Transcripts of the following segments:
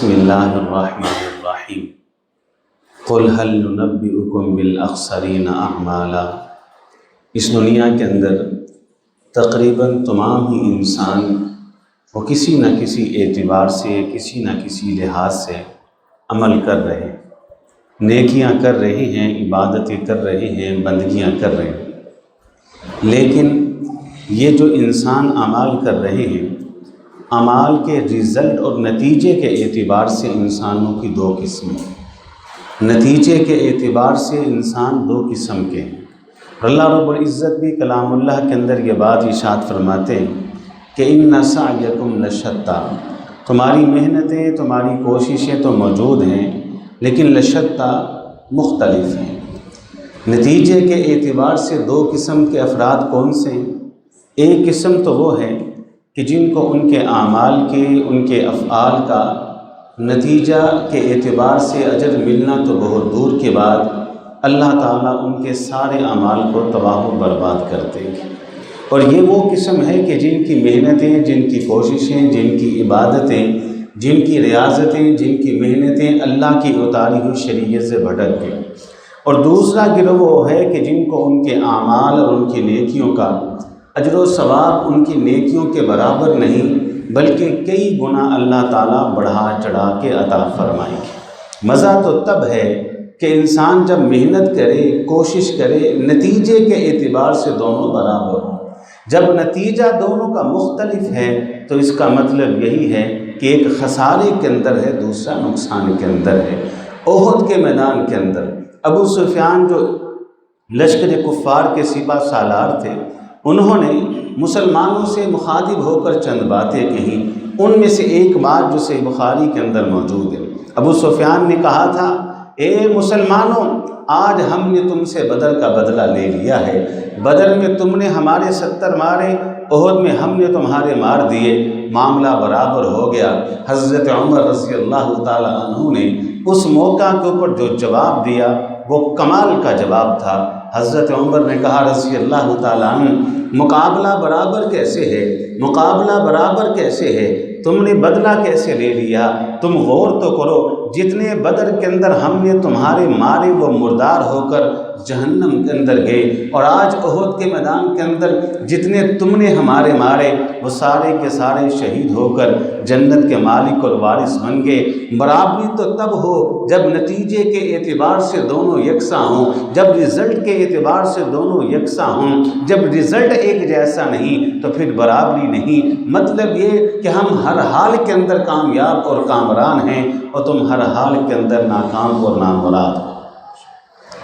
بسم اللہ الرحمن الرحیم قل هل ننبئکم بالاخسرین اعمالا۔ اس دنیا کے اندر تقریباً تمام ہی انسان وہ کسی نہ کسی اعتبار سے کسی نہ کسی لحاظ سے عمل کر رہے ہیں، نیکیاں کر رہے ہیں، عبادتیں کر رہے ہیں، بندگیاں کر رہے ہیں، لیکن یہ جو انسان اعمال کر رہے ہیں، اعمال کے رزلٹ اور نتیجے کے اعتبار سے انسانوں کی دو قسمیں ہیں۔ نتیجے کے اعتبار سے انسان دو قسم کے ہیں۔ اللہ رب العزت بھی کلام اللہ کے اندر یہ بات ارشاد فرماتے ہیں کہ ان سعیکم لشتی، تمہاری محنتیں، تمہاری کوششیں تو موجود ہیں لیکن لشتی مختلف ہیں۔ نتیجے کے اعتبار سے دو قسم کے افراد کون سے ہیں؟ ایک قسم تو وہ ہے کہ جن کو ان کے اعمال کے، ان کے افعال کا نتیجہ کے اعتبار سے اجر ملنا تو بہت دور کے بعد اللہ تعالیٰ ان کے سارے اعمال کو تباہ و برباد کر دیں گے۔ اور یہ وہ قسم ہے کہ جن کی محنتیں، جن کی کوششیں، جن کی عبادتیں، جن کی ریاضتیں، جن کی محنتیں اللہ کی اتاری ہوئی شریعت سے بھٹک گئیں۔ اور دوسرا گروہ وہ ہے کہ جن کو ان کے اعمال اور ان کی نیکیوں کا اجر و ثواب ان کی نیکیوں کے برابر نہیں بلکہ کئی گنا اللہ تعالیٰ بڑھا چڑھا کے عطا فرمائیں گے۔ مزہ تو تب ہے کہ انسان جب محنت کرے، کوشش کرے، نتیجے کے اعتبار سے دونوں برابر ہوں۔ جب نتیجہ دونوں کا مختلف ہے تو اس کا مطلب یہی ہے کہ ایک خسارے کے اندر ہے، دوسرا نقصان کے اندر ہے۔ احد کے میدان کے اندر ابو سفیان جو لشکر کفار کے سپہ سالار تھے، انہوں نے مسلمانوں سے مخاطب ہو کر چند باتیں کہیں۔ ان میں سے ایک بات جو صحیح بخاری کے اندر موجود ہے، ابو سفیان نے کہا تھا، اے مسلمانوں، آج ہم نے تم سے بدر کا بدلہ لے لیا ہے۔ بدر میں تم نے ہمارے 70 مارے، احد میں ہم نے تمہارے مار دیے، معاملہ برابر ہو گیا۔ حضرت عمر رضی اللہ تعالی عنہ نے اس موقع کے اوپر جو جواب دیا وہ کمال کا جواب تھا۔ حضرت عمر نے کہا رضی اللہ تعالیٰ عنہ، مقابلہ برابر کیسے ہے؟ مقابلہ برابر کیسے ہے؟ تم نے بدلہ کیسے لے لیا؟ تم غور تو کرو، جتنے بدر کے اندر ہم نے تمہارے مارے وہ مردار ہو کر جہنم کے اندر گئے، اور آج احد کے میدان کے اندر جتنے تم نے ہمارے مارے وہ سارے کے سارے شہید ہو کر جنت کے مالک اور وارث بن گئے۔ برابری تو تب ہو جب نتیجے کے اعتبار سے دونوں یکساں ہوں، جب رزلٹ کے اعتبار سے دونوں یکساں ہوں۔ جب رزلٹ ایک جیسا نہیں تو پھر برابری نہیں۔ مطلب یہ کہ ہم ہر حال کے اندر کامیاب اور کامران ہیں اور تم ہر حال کے اندر ناکام اور نامراد ہو۔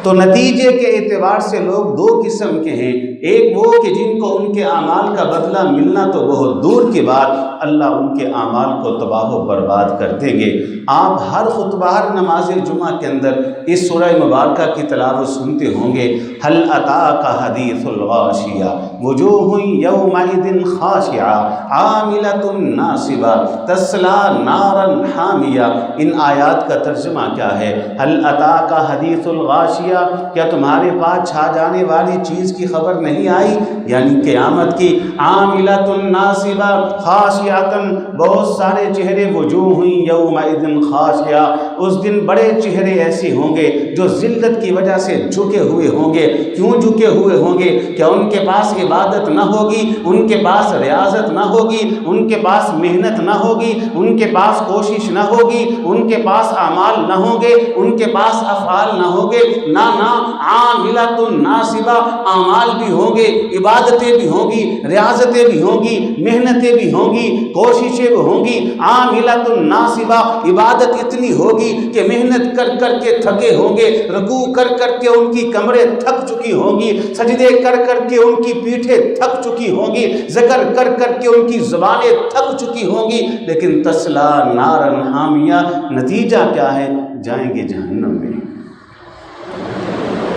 تو نتیجے کے اعتبار سے لوگ دو قسم کے ہیں، ایک وہ کہ جن کو ان کے اعمال کا بدلہ ملنا تو بہت دور کے بعد اللہ ان کے اعمال کو تباہ و برباد کر دیں گے۔ آپ ہر خطبہ، ہر نماز جمعہ کے اندر اس سورہ مبارکہ کی تلاوت سنتے ہوں گے، هل اتاک حدیث الغاشیہ وجوہ یومئذ خاشعہ عاملۃ ناصبہ تصلی نارا حامیہ۔ ان آیات کا ترجمہ کیا ہے؟ هل اتاک حدیث الغاشیہ، کیا تمہارے پاس چھا جانے والی چیز کی خبر نہیں آئی؟ یعنی قیامت کی۔ عاملۃ ناصبہ خاشعۃ، بہت سارے چہرے، وجوہ یومئذ خاشعہ، اس دن بڑے چہرے ایسے ہوں گے جو ذلت کی وجہ سے جھکے ہوئے ہوں گے۔ کیوں جھکے ہوئے ہوں گے؟ کیا ان کے پاس عبادت نہ ہوگی، ان کے پاس ریاضت نہ ہوگی، ان کے پاس محنت نہ ہوگی، ان کے پاس کوشش نہ ہوگی، ان کے پاس اعمال نہ ہوں گے، ان کے پاس افعال نہ ہوں گے؟ نہ عاملۃ ناصبہ، اعمال بھی ہوں گے، عبادتیں بھی ہوں گی، ریاضتیں بھی ہوں گی، محنتیں بھی ہوں گی، کوششیں بھی ہوں گی۔ عاملۃ ناصبہ، عبادت اتنی ہوگی کہ محنت کر کر کے تھکے ہوں گے، رکوع کر کر کے ان کی کمریں تھک چکی ہوں گی، سجدے کر کر کے ان کی پیٹھیں تھک چکی ہوں گی، ذکر کر کر کے ان کی زبانیں تھک چکی ہوں گی، لیکن تصلی نارا حامیہ، نتیجہ کیا ہے؟ جائیں گے جہنم میں۔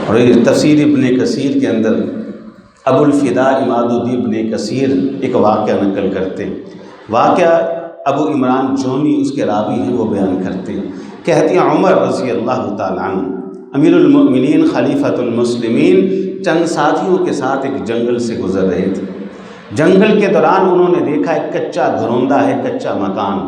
اور تفسیر ابن کثیر کے اندر ابو الفدا عماد الدین ابن کثیر ایک واقعہ نقل کرتے ہیں۔ واقعہ ابو عمران جونی اس کے راوی ہیں، وہ بیان کرتے ہیں، کہتے ہیں عمر رضی اللہ تعالیٰ عنہ امیر المؤمنین خلیفۃ المسلمین چند ساتھیوں کے ساتھ ایک جنگل سے گزر رہے تھے۔ جنگل کے دوران انہوں نے دیکھا ایک کچا گھروندہ ہے، کچا مکان،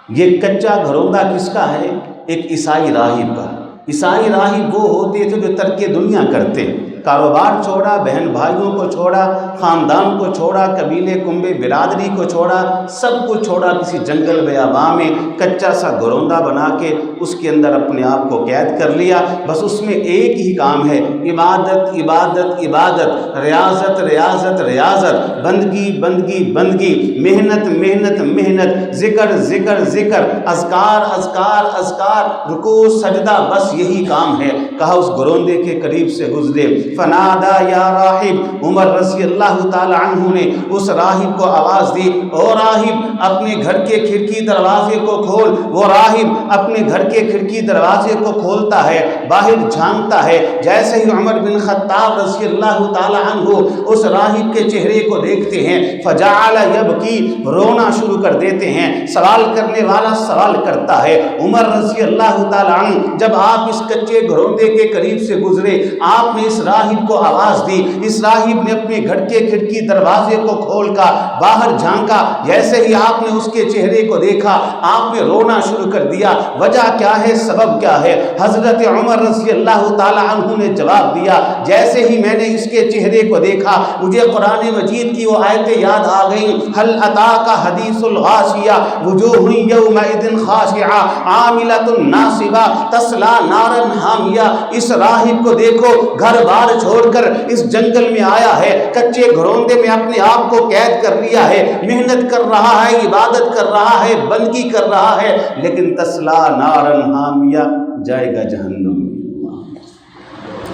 یہ کچا گھروندہ کس کا ہے؟ ایک عیسائی راہب کا۔ عیسائی راہب وہ ہوتے تھے جو ترک دنیا کرتے، کاروبار چھوڑا، بہن بھائیوں کو چھوڑا، خاندان کو چھوڑا، قبیلے کنبے برادری کو چھوڑا، سب کچھ چھوڑا، کسی جنگل بیاباں میں کچا سا گھروندہ بنا کے اس کے اندر اپنے آپ کو قید کر لیا۔ بس اس میں ایک ہی کام ہے، عبادت عبادت عبادت، ریاضت ریاضت ریاضت، بندگی بندگی بندگی، محنت محنت محنت، ذکر ذکر ذکر، اذکار اذکار اذکار، رکوع سجدہ، بس یہی کام ہے۔ کہا اس گھروندے کے قریب سے گزرے، فنادا یا راہب، عمر رضی اللہ تعالی عنہ نے اس راہب کو آواز دی، او راہب اپنے گھر کے کھڑکی دروازے کو کھول۔ وہ راہب اپنے گھر کے کھڑکی دروازے کو کھولتا ہے، باہر جھانکتا ہے، جیسے ہی عمر بن خطاب رضی اللہ تعالی عنہ اس راہب کے چہرے کو دیکھتے ہیں، فجعل یبکی، رونا شروع کر دیتے ہیں۔ سوال کرنے والا سوال کرتا ہے، عمر رضی اللہ تعالی عنہ جب آپ اس کچے گھروندے کے قریب سے گزرے، آپ نے اس راہب کو آواز دی، اس راہب نے اپنے گھر کے کھڑکی دروازے کو کھول کر باہر جھانکا، جیسے ہی آپ نے اس کے چہرے کو دیکھا آپ نے رونا شروع کر دیا، وجہ کیا ہے، سبب کیا ہے؟ حضرت عمر رضی اللہ تعالی عنہ نے جواب دیا، جیسے ہی میں نے اس کے چہرے کو دیکھا مجھے قرآن مجید کی وہ آیتیں یاد آ گئیں، هل اتاک حدیث الغاشیہ وجوہ یومئذ خاشعہ عاملۃ ناصبہ تصلی نارا حامیہ۔ اس راہب کو دیکھو، گھر بار چھوڑ کر اس جنگل میں آیا ہے، کچے گھروندے میں اپنے آپ کو قید کر لیا ہے، محنت کر رہا ہے، عبادت کر رہا ہے، بندگی کر رہا ہے، لیکن تصلی نارا حامیہ، جائے گا جہنم میں۔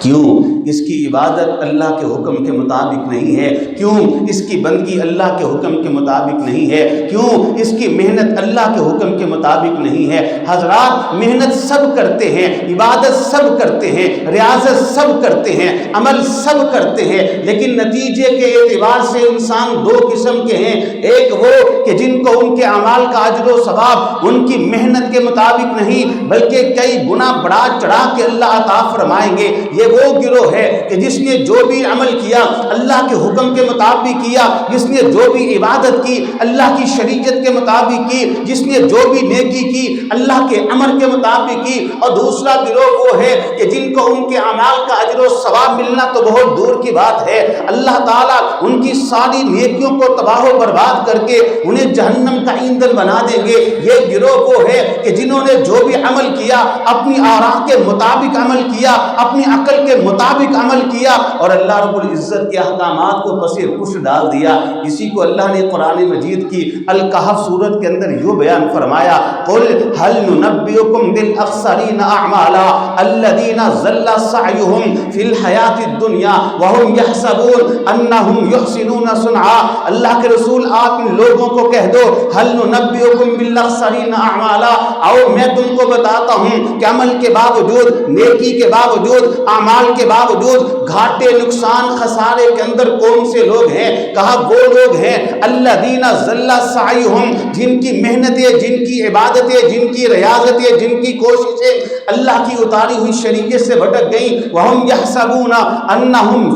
کیوں؟ اس کی عبادت اللہ کے حکم کے مطابق نہیں ہے، کیوں اس کی بندگی اللہ کے حکم کے مطابق نہیں ہے، کیوں اس کی محنت اللہ کے حکم کے مطابق نہیں ہے۔ حضرات محنت سب کرتے ہیں، عبادت سب کرتے ہیں، ریاضت سب کرتے ہیں، عمل سب کرتے ہیں، لیکن نتیجے کے اعتبار سے انسان دو قسم کے ہیں، ایک وہ کہ جن کو ان کے اعمال کا اجر و ثواب ان کی محنت کے مطابق نہیں بلکہ کئی گنا بڑھا چڑھا کے اللہ عطا فرمائیں گے۔ یہ وہ گروہ ہے کہ جس نے جو بھی عمل کیا اللہ کے حکم کے مطابق کیا، جس نے جو بھی عبادت کی اللہ کی شریعت کے مطابق کی، جس نے جو بھی نیکی کی اللہ کے امر کے مطابق کی۔ اور دوسرا گروہ وہ ہے کہ جن کو ان کے اعمال کا اجر و ثواب ملنا تو بہت دور کی بات ہے، اللہ تعالیٰ ان کی ساری نیکیوں کو تباہ و برباد کر کے انہیں جہنم کا ایندھن بنا دیں گے۔ یہ گروہ وہ ہے کہ جنہوں نے جو بھی عمل کیا اپنی آراء کے مطابق عمل کیا، اپنی عقل کے مطابق عمل کیا اور اللہ رب العزت کے احکامات کو پس پش ڈال دیا۔ اسی کو اللہ نے قرآن مجید کی الکہف سورت کے اندر یوں بیان فرمایا، قل هل ننبئکم بالاخسرین اعمالا الذین ضل سعیہم فی الحیاۃ الدنیا وهم یحسبون انہم یحسنون صنعا۔ اللہ کے رسول آپ ان لوگوں کو کہہ دو، هل ننبئکم بالاخسرین اعمالا، آؤ میں تم کو بتاتا ہوں کہ عمل کے باوجود، نیکی کے باوجود، اعمال کے باوجود گھاٹے نقصان خسارے کے اندر کون سے لوگ ہیں؟ کہا وہ لوگ ہیں الذین ضل سعیہم، جن کی محنتیں، جن کی عبادتیں، جن کی ریاضتیں، جن کی کوششیں اللہ کی اتاری ہوئی شریعت سے بھٹک گئیں، وہم یحسبون انہم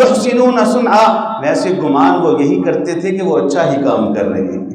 یحسنون صنعا، ویسے گمان وہ یہی کرتے تھے کہ وہ اچھا ہی کام کر رہے ہیں،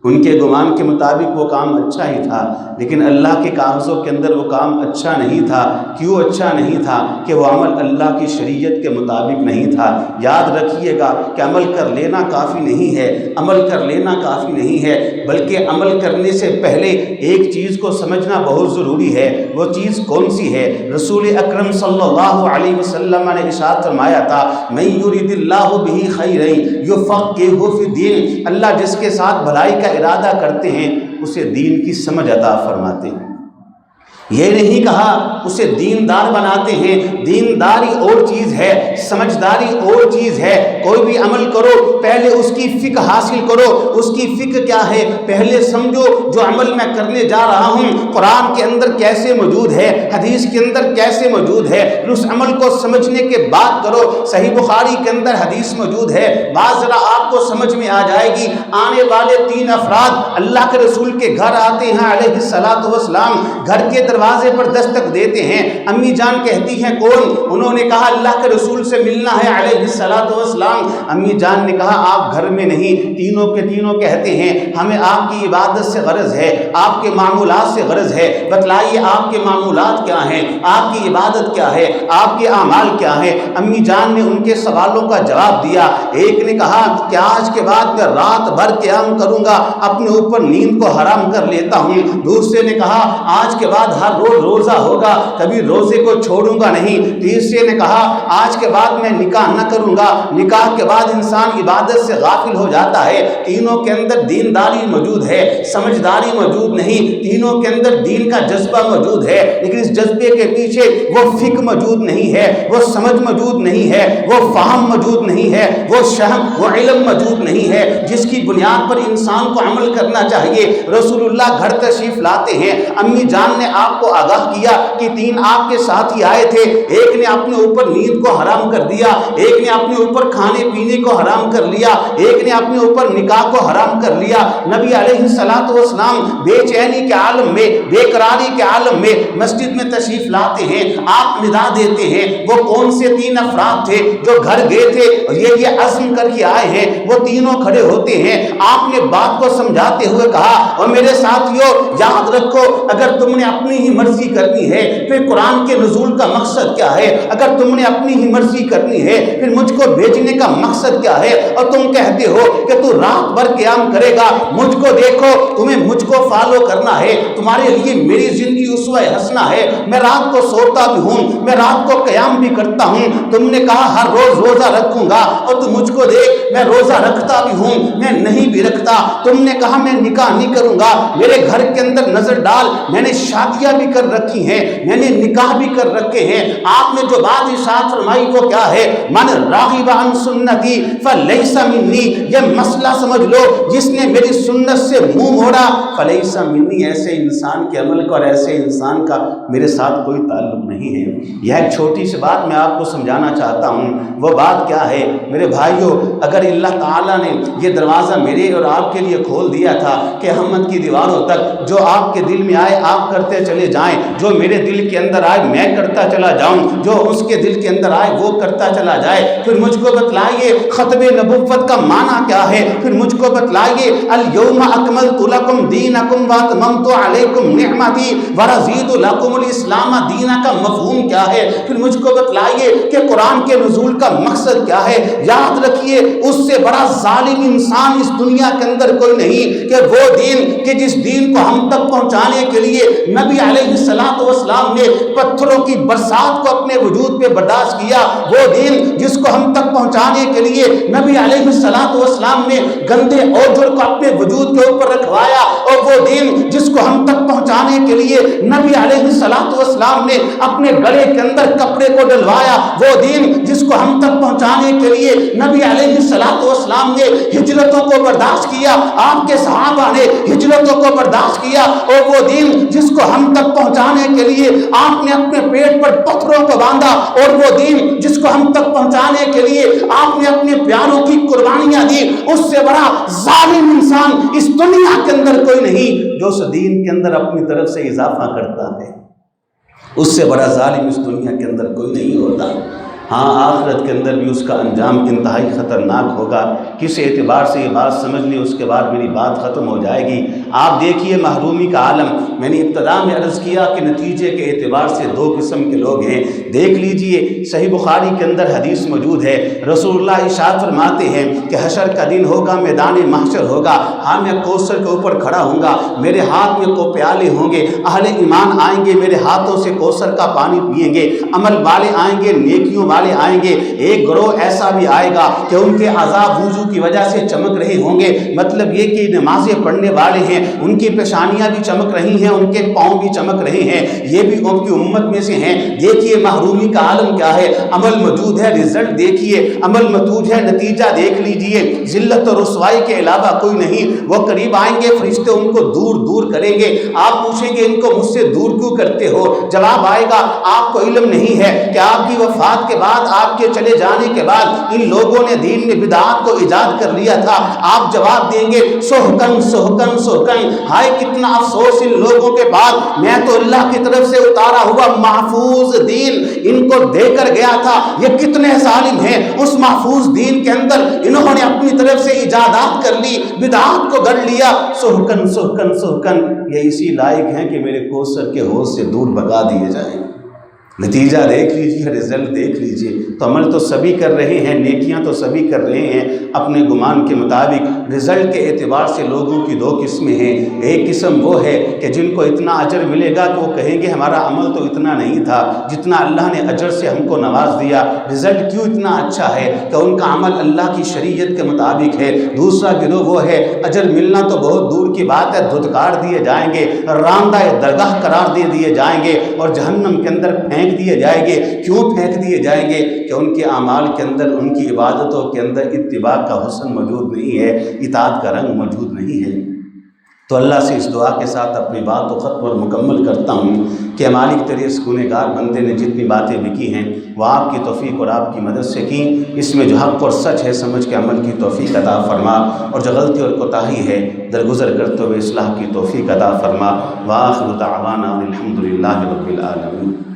ان کے گمان کے مطابق وہ کام اچھا ہی تھا، لیکن اللہ کے کاغذوں کے اندر وہ کام اچھا نہیں تھا۔ کیوں اچھا نہیں تھا؟ کہ وہ عمل اللہ کی شریعت کے مطابق نہیں تھا۔ یاد رکھیے گا کہ عمل کر لینا کافی نہیں ہے، عمل کر لینا کافی نہیں ہے، بلکہ عمل کرنے سے پہلے ایک چیز کو سمجھنا بہت ضروری ہے۔ وہ چیز کون سی ہے؟ رسول اکرم صلی اللہ علیہ وسلم نے ارشاد فرمایا تھا، من یرید اللہ بہ خیرا یفقہہ فی الدین، اللہ جس کے ساتھ بھلائی کا ارادہ کرتے ہیں اسے دین کی سمجھ عطا فرماتے ہیں۔ یہ نہیں کہا اسے دیندار بناتے ہیں، دینداری اور چیز ہے، سمجھداری اور چیز ہے۔ کوئی بھی عمل کرو پہلے اس کی فقہ حاصل کرو، اس کی فقہ کیا ہے پہلے سمجھو، جو عمل میں کرنے جا رہا ہوں قرآن کے اندر کیسے موجود ہے، حدیث کے اندر کیسے موجود ہے، اس عمل کو سمجھنے کے بعد کرو۔ صحیح بخاری کے اندر حدیث موجود ہے، بات ذرا آپ کو سمجھ میں آ جائے گی۔ آنے والے 3 افراد اللہ کے رسول کے گھر آتے ہیں علیہ الصلوۃ والسلام، گھر کے دروازے پر دستک دیتے ہیں۔ امی جان کہتی ہیں کون؟ انہوں نے کہا اللہ کے رسول سے ملنا ہے علیہ الصلوۃ والسلام۔ امی جان نے کہا آپ گھر میں نہیں۔ تینوں کے تینوں کہتے ہیں ہمیں آپ کی عبادت سے غرض ہے، آپ کے معمولات سے غرض ہے، بتلائیے آپ کے معمولات کیا ہیں، آپ کی عبادت کیا ہے، آپ کے اعمال کیا ہے۔ امی جان نے ان کے سوالوں کا جواب دیا۔ ایک نے کہا کہ آج کے بعد میں رات بھر قیام کروں گا، اپنے اوپر نیند کو حرام کر لیتا ہوں۔ دوسرے نے کہا آج کے بعد ہر روز روزہ ہوگا، کبھی روزے کو چھوڑوں گا نہیں۔ تیسرے نے کہا آج کے بعد میں نکاح نہ کروں گا، نکاح کے بعد انسان عبادت سے غافل ہو جاتا ہے۔ تینوں کے اندر دینداری موجود ہے، سمجھداری موجود نہیں۔ تینوں کے اندر دین کا جذبہ موجود ہے، لیکن اس جذبے کے پیچھے وہ فکر موجود نہیں ہے، وہ سمجھ موجود نہیں ہے، وہ فہم موجود نہیں ہے، وہ شہم وہ علم موجود نہیں ہے جس کی بنیاد پر انسان کو عمل کرنا چاہیے۔ رسول اللہ گھر تشریف لاتے ہیں، امی جان نے آپ کو آگاہ کیا کہ تین آپ کے ساتھ ہی آئے تھے، ایک نے اپنے اوپر نیند کو حرام کر دیا، ایک نے اپنے اوپر کھانے پینے کو حرام کر لیا، ایک نے اپنے اوپر نکاح کو حرام کر لیا۔ نبی علیہ الصلوۃ والسلام بے چینی کے عالم میں، بے قراری کے عالم میں مسجد میں تشریف لاتے ہیں، آپ ندا دیتے ہیں وہ کون سے تین افراد تھے جو گھر گئے تھے اور یہ عزم کر کے آئے ہیں، وہ تینوں کھڑے ہوتے ہیں۔ آپ نے بات کو سمجھاتے ہوئے کہا اور میرے ساتھیوں یاد رکھو اگر تم نے اپنی ہی مرضی کرنی ہے پھر قرآن کے نزول کا مقصد کیا ہے؟ اگر تم نے اپنی ہی مرضی کرنی ہے پھر مجھ کو بھیجنے کا مقصد کیا ہے؟ اور تم کہتے ہو کہ تو رات بھر قیام کرے گا، مجھ کو دیکھو، تمہیں مجھ کو فالو کرنا ہے، تمہارے لیے میری زندگی اسوہ حسنہ ہے، میں رات کو سوتا بھی ہوں، میں رات کو قیام بھی کرتا ہوں۔ تم نے کہا ہر روز روزہ رکھوں گا اور تم مجھ کو دیکھ میں روزہ رکھتا بھی ہوں، میں نہیں بھی رکھتا۔ تم نے کہا میں نکاح نہیں کروں گا، میرے گھر کے اندر نظر ڈال، میں نے شادیاں بھی کر رکھی ہیں، میں نے نکاح بھی کر رکھے ہیں۔ آپ نے جو بات ارشاد فرمائی وہ کیا ہے؟ من راغب عن سنتی فلیس منی، یہ مسئلہ سمجھ لو، جس نے میری سنت سے منہ موڑا فلیس منی، ایسے انسان کے عمل کا اور ایسے انسان کا میرے ساتھ کوئی تعلق نہیں ہے۔ یہ ایک چھوٹی سی بات میں آپ کو سمجھانا چاہتا ہوں، وہ بات کیا ہے میرے بھائیوں؟ اگر اللہ تعالیٰ نے یہ دروازہ میرے اور آپ کے لیے کھول دیا تھا کہ ہمت کی دیواروں تک جو آپ کے دل میں آئے آپ کرتے چلے جائیں، جو میرے دل کے اندر آئے میں کرتا چلا جاؤں، جو اس کے دل کے اندر آئے وہ کرتا چلا جائے، پھر مجھ کو بتلائیے ختم نبوت کا معنی کیا ہے؟ پھر مجھ کو بتلائیے الیوم اکملت لکم دینکم واتممت علیکم نعمتی ورضیت لکم الاسلام دینا کا مفہوم کیا ہے؟ پھر مجھ کو بتلائیے کہ قرآن کے نزول کا مقصد کیا ہے؟ یاد رکھیے اس سے بڑا ظالم انسان اس دنیا کے اندر کوئی نہیں کہ وہ دین کہ جس دین کو ہم تک پہنچانے کے لیے نبی علیہ الصلوۃ والسلام نے پتھروں کی برسات کو اپنے وجود پہ برداشت کیا، وہ دین جس کو ہم تک پہنچانے کے لیے نبی علیہ الصلوۃ والسلام نے گندے اوجر کو اپنے وجود کے اوپر رکھوایا، اور وہ دین جس کو ہم تک پہنچانے کے لیے نبی علیہ الصلوۃ والسلام نے اپنے گلے کے اندر کپڑے کو ڈلوایا، وہ دین جس کو ہم تک پہنچانے کے لیے نبی علیہ الصلوۃ والسلام نے ہجرتوں کو برداشت کیا، آپ کے صحابہ نے ہجرتوں کو برداشت کیا، اور وہ دین جس کو ہم تک پہنچانے کے لیے آپ نے اپنے پیٹ پر پتھروں کو باندھا، اور وہ دین جس کو ہم تک پہنچانے کے لیے آپ نے اپنے پیاروں کی قربانیاں دی، اس سے بڑا ظالم انسان اس دنیا کے اندر کوئی نہیں جو اس دین کے اندر اپنی طرف سے اضافہ کرتا ہے، اس سے بڑا ظالم اس دنیا کے اندر کوئی نہیں ہوتا۔ ہاں آخرت کے اندر بھی اس کا انجام انتہائی خطرناک ہوگا۔ کس اعتبار سے یہ بات سمجھ لی اس کے بعد میری بات ختم ہو جائے گی۔ آپ دیکھیے محرومی کا عالم، میں نے ابتدا میں عرض کیا کہ نتیجے کے اعتبار سے دو قسم کے لوگ ہیں۔ دیکھ لیجئے صحیح بخاری کے اندر حدیث موجود ہے، رسول اللہ ارشاد فرماتے ہیں کہ حشر کا دن ہوگا، میدان محشر ہوگا، ہاں میں کوثر کے اوپر کھڑا ہوں گا، میرے ہاتھ میں کو پیالے ہوں گے، اہل ایمان آئیں گے میرے ہاتھوں سے کوثر کا پانی پئیں گے، عمل والے آئیں گے، نیکیوں والے آئیں گے۔ ایک گروہ ایسا بھی آئے گا کہ ان کے عذاب وضو کی وجہ سے چمک رہے ہوں گے، مطلب یہ کہ نمازیں پڑھنے والے ہیں، ان کی پیشانیاں بھی چمک رہی ہیں، ان کے پاؤں بھی چمک رہے ہیں، یہ بھی ان کی امت میں سے ہیں۔ دیکھیے محرومی کا عالم کیا ہے، عمل موجود ہے، رزلٹ دیکھیے، عمل موجود ہے، نتیجہ دیکھ لیجئے، ذلت و رسوائی کے علاوہ کوئی نہیں۔ وہ قریب آئیں گے، فرشتے ان کو دور دور کریں گے، آپ پوچھیں گے ان کو مجھ سے دور کیوں کرتے ہو؟ جواب آئے گا آپ کو علم نہیں ہے کہ آپ کی وفات کے بعد بعد آپ کے چلے جانے کے بعد ان لوگوں نے دین میں بدعات کو ایجاد کر لیا تھا، آپ جواب دیں گے سحقن سحقن سحقن، ہائے کتنا افسوس ان لوگوں کے بعد، میں تو اللہ کی طرف سے اتارا ہوا محفوظ دین ان کو دے کر گیا تھا، یہ کتنے ظالم ہیں، اس محفوظ دین کے اندر انہوں نے اپنی طرف سے ایجادات کر لی، بدعات کو گڑھ لیا، سحقن سحقن سحقن، یہ اسی لائق ہیں کہ میرے کوثر کے حوض سے دور بھگا دیے جائیں۔ نتیجہ دیکھ لیجیے، رزلٹ دیکھ لیجیے۔ تو عمل تو سبھی کر رہے ہیں، نیکیاں تو سبھی کر رہے ہیں اپنے گمان کے مطابق، رزلٹ کے اعتبار سے لوگوں کی دو قسمیں ہیں۔ ایک قسم وہ ہے کہ جن کو اتنا اجر ملے گا کہ وہ کہیں گے ہمارا عمل تو اتنا نہیں تھا جتنا اللہ نے اجر سے ہم کو نواز دیا، رزلٹ کیوں اتنا اچھا ہے کہ ان کا عمل اللہ کی شریعت کے مطابق ہے۔ دوسرا گروہ وہ ہے اجر ملنا تو بہت دور کی بات ہے، دھتکار دیے جائیں گے، راندہ درگاہ قرار دے دیے جائیں گے اور جہنم کے اندر پھینک دیے جائیں گے۔ کیوں پھینک دیے جائیں گے؟ کہ ان کے اعمال کے اندر، ان کی عبادتوں کے اندر اتباع کا حسن موجود نہیں ہے، اطاعت کا رنگ موجود نہیں ہے۔ تو اللہ سے اس دعا کے ساتھ اپنی بات کو ختم اور مکمل کرتا ہوں کہ مالک تیرے اس گنہگار بندے نے جتنی باتیں بھی کی ہیں وہ آپ کی توفیق اور آپ کی مدد سے کی، اس میں جو حق اور سچ ہے سمجھ کے عمل کی توفیق عطا فرما، اور جو غلطی اور کوتاہی ہے درگزر کرتے ہوئے اصلاح کی توفیق عطا فرما۔ وآخر دعوانا الحمد للہ رب العالمین۔